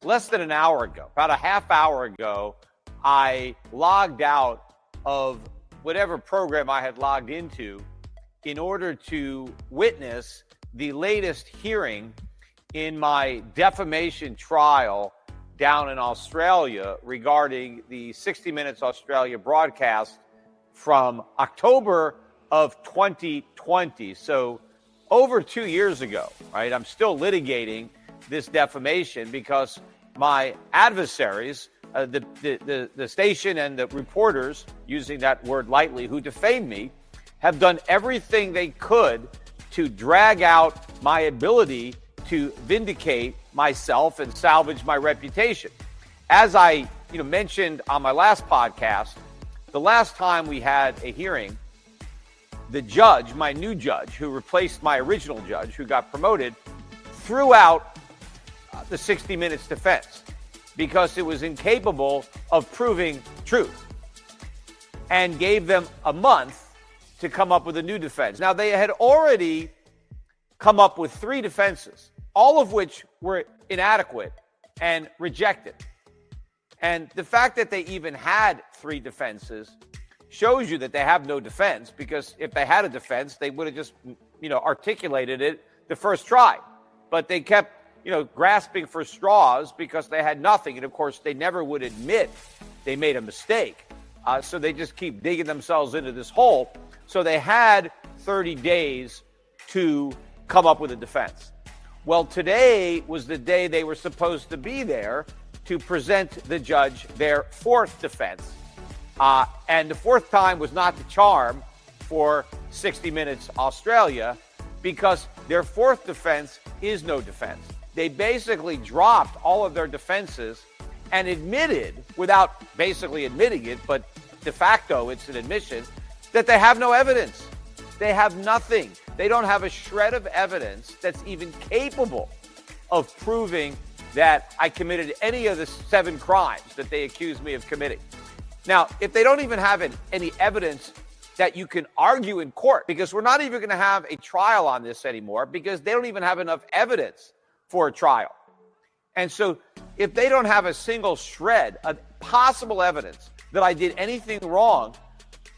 less than an hour ago, about a half hour ago, I logged out of whatever program I had logged into in order to witness the latest hearing in my defamation trial down in Australia regarding the 60 Minutes Australia broadcast from October of 2020. So over 2 years ago, right? I'm still litigating this defamation because my adversaries, the station and the reporters, using that word lightly, who defamed me, have done everything they could to drag out my ability to vindicate myself and salvage my reputation. As I mentioned on my last podcast, the last time we had a hearing, the judge, my new judge, who replaced my original judge, who got promoted, threw out the 60 Minutes defense because it was incapable of proving truth and gave them a month to come up with a new defense. Now, they had already come up with 3 defenses, all of which were inadequate and rejected. And the fact that they even had 3 defenses shows you that they have no defense, because if they had a defense, they would have just, articulated it the first try. But they kept, grasping for straws because they had nothing. And of course, they never would admit they made a mistake. So they just keep digging themselves into this hole. So they had 30 days to come up with a defense. Well, today was the day they were supposed to be there to present the judge their 4th defense. And the 4th time was not the charm for 60 Minutes Australia, because their 4th defense is no defense. They basically dropped all of their defenses and admitted, without basically admitting it, but de facto it's an admission, that they have no evidence. They have nothing. They don't have a shred of evidence that's even capable of proving that I committed any of the 7 crimes that they accuse me of committing. Now, if they don't even have any evidence that you can argue in court, because we're not even going to have a trial on this anymore, because they don't even have enough evidence for a trial. And so if they don't have a single shred of possible evidence that I did anything wrong,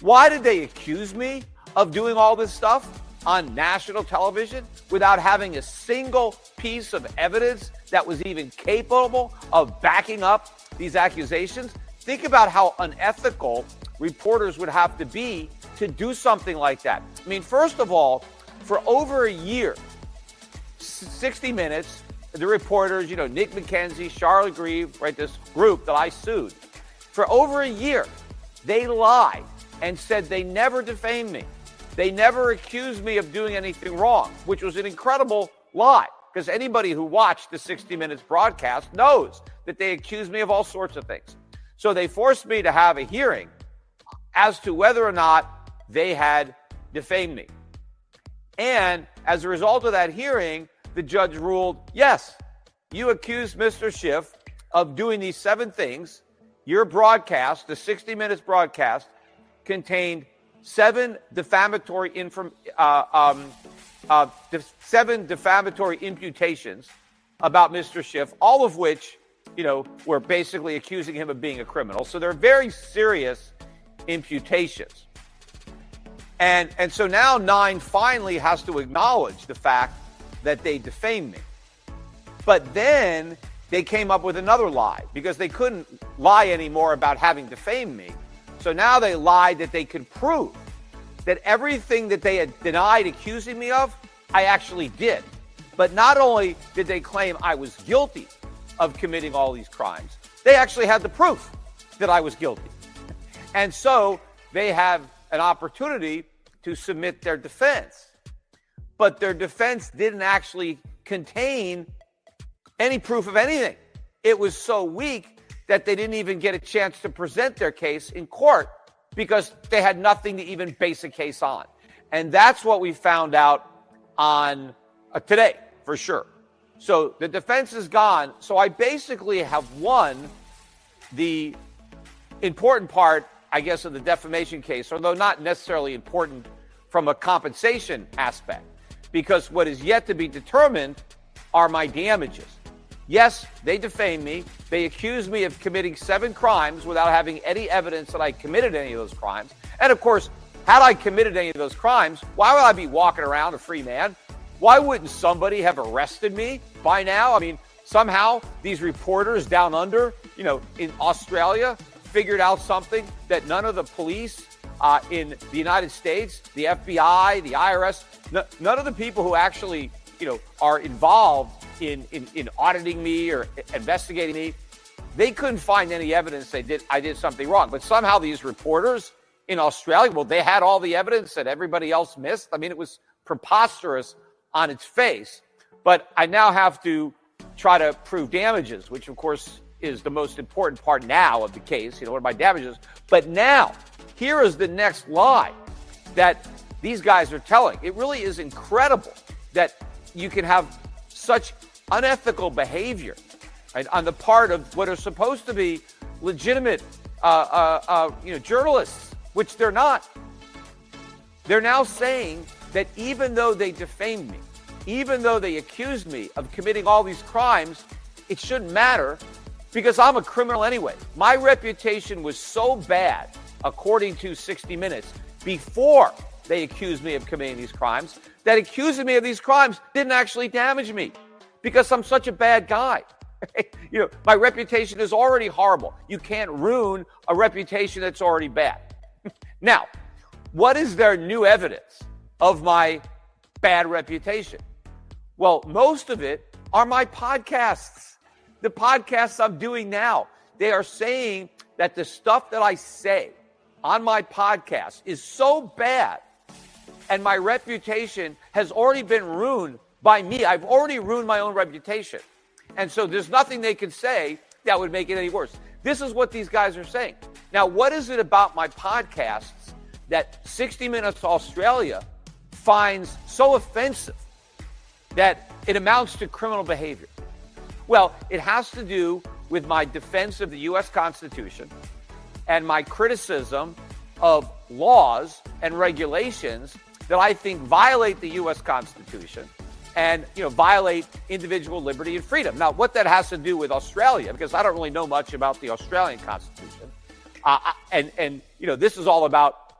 why did they accuse me of doing all this stuff on national television without having a single piece of evidence that was even capable of backing up these accusations? Think about how unethical reporters would have to be to do something like that. I mean, first of all, for over a year, 60 Minutes, the reporters, Nick McKenzie, Charlotte Grieve, right, this group that I sued, for over a year, they lied and said they never defamed me. They never accused me of doing anything wrong, which was an incredible lie, because anybody who watched the 60 Minutes broadcast knows that they accused me of all sorts of things. So they forced me to have a hearing as to whether or not they had defamed me. And as a result of that hearing, the judge ruled, yes, you accused Mr. Schiff of doing these 7 things. Your broadcast, the 60 Minutes broadcast, contained 7 defamatory imputations about Mr. Schiff, all of which, were basically accusing him of being a criminal. So they're very serious imputations. And so now 9 finally has to acknowledge the fact that they defamed me. But then they came up with another lie, because they couldn't lie anymore about having defamed me. So now they lied that they could prove that everything that they had denied accusing me of, I actually did. But not only did they claim I was guilty of committing all these crimes, they actually had the proof that I was guilty. And so they have an opportunity to submit their defense. But their defense didn't actually contain any proof of anything. It was so weak that they didn't even get a chance to present their case in court, because they had nothing to even base a case on. And that's what we found out on today, for sure. So the defense is gone. So I basically have won the important part, I guess, of the defamation case, although not necessarily important from a compensation aspect, because what is yet to be determined are my damages. Yes, they defamed me. They accused me of committing 7 crimes without having any evidence that I committed any of those crimes. And of course, had I committed any of those crimes, why would I be walking around a free man? Why wouldn't somebody have arrested me by now? I mean, somehow these reporters down under, in Australia, figured out something that none of the police in the United States, the FBI, the IRS, none of the people who actually, are involved in auditing me or investigating me, they couldn't find any evidence I did something wrong. But somehow these reporters in Australia, well, they had all the evidence that everybody else missed. I mean, it was preposterous on its face. But I now have to try to prove damages, which of course is the most important part now of the case. What are my damages? But now, here is the next lie that these guys are telling. It really is incredible that you can have such unethical behavior, right, on the part of what are supposed to be legitimate, journalists, which they're not. They're now saying that even though they defamed me, even though they accused me of committing all these crimes, it shouldn't matter because I'm a criminal anyway. My reputation was so bad, according to 60 Minutes, before they accused me of committing these crimes, that accusing me of these crimes didn't actually damage me because I'm such a bad guy. My reputation is already horrible. You can't ruin a reputation that's already bad. Now, what is their new evidence of my bad reputation? Well, most of it are my podcasts, the podcasts I'm doing now. They are saying that the stuff that I say on my podcast is so bad and my reputation has already been ruined by me. I've already ruined my own reputation. And so there's nothing they can say that would make it any worse. This is what these guys are saying. Now, what is it about my podcasts that 60 Minutes Australia finds so offensive that it amounts to criminal behavior? Well, it has to do with my defense of the U.S. Constitution and my criticism of laws and regulations that I think violate the U.S. Constitution and, violate individual liberty and freedom. Now, what that has to do with Australia, because I don't really know much about the Australian Constitution, and this is all about,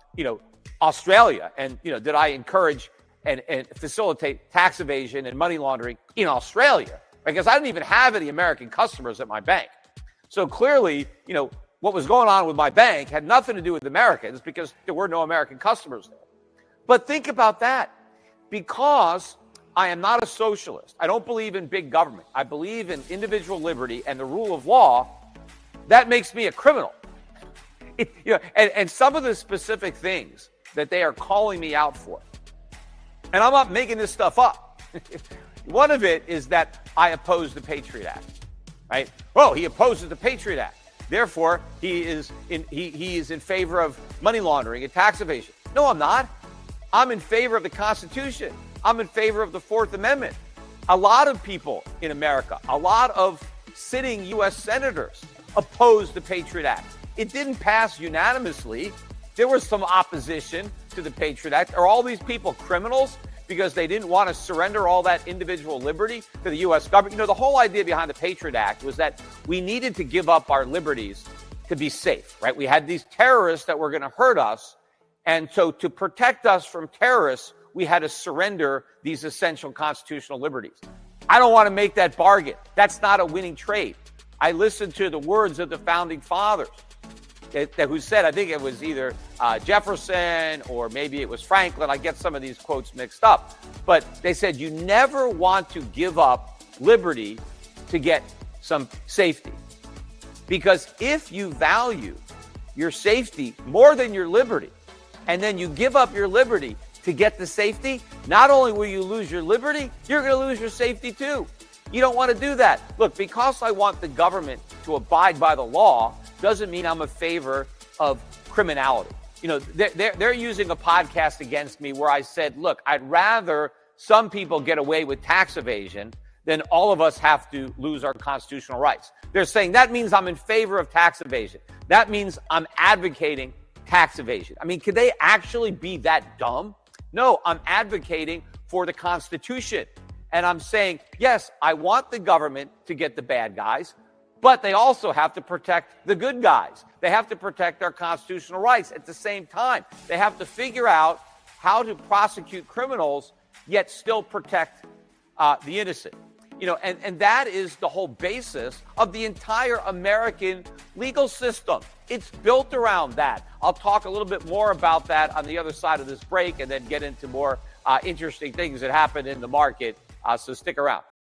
Australia, and, did I encourage and facilitate tax evasion and money laundering in Australia? Because I didn't even have any American customers at my bank. So clearly, what was going on with my bank had nothing to do with Americans because there were no American customers there. But think about that. Because I am not a socialist, I don't believe in big government. I believe in individual liberty and the rule of law. That makes me a criminal. And some of the specific things that they are calling me out for, and I'm not making this stuff up. One of it is that I oppose the Patriot Act, right? Oh, he opposes the Patriot Act. Therefore, he is in favor of money laundering and tax evasion. No, I'm not. I'm in favor of the Constitution. I'm in favor of the Fourth Amendment. A lot of people in America, a lot of sitting U.S. senators opposed the Patriot Act. It didn't pass unanimously. There was some opposition to the Patriot Act. Are all these people criminals because they didn't want to surrender all that individual liberty to the U.S. government? The whole idea behind the Patriot Act was that we needed to give up our liberties to be safe, right? We had these terrorists that were going to hurt us. And so to protect us from terrorists, we had to surrender these essential constitutional liberties. I don't want to make that bargain. That's not a winning trade. I listened to the words of the founding fathers who said, I think it was either Jefferson or maybe it was Franklin. I get some of these quotes mixed up. But they said, you never want to give up liberty to get some safety. Because if you value your safety more than your liberty, and then you give up your liberty to get the safety, not only will you lose your liberty, you're going to lose your safety too. You don't want to do that. Look, because I want the government to abide by the law doesn't mean I'm in favor of criminality. They're using a podcast against me where I said, look, I'd rather some people get away with tax evasion than all of us have to lose our constitutional rights. They're saying that means I'm in favor of tax evasion. That means I'm advocating tax evasion. I mean, could they actually be that dumb? No, I'm advocating for the Constitution And I'm saying, yes, I want the government to get the bad guys, but they also have to protect the good guys. They have to protect our constitutional rights at the same time. They have to figure out how to prosecute criminals, yet still protect the innocent. And that is the whole basis of the entire American legal system. It's built around that. I'll talk a little bit more about that on the other side of this break and then get into more interesting things that happen in the market. So stick around.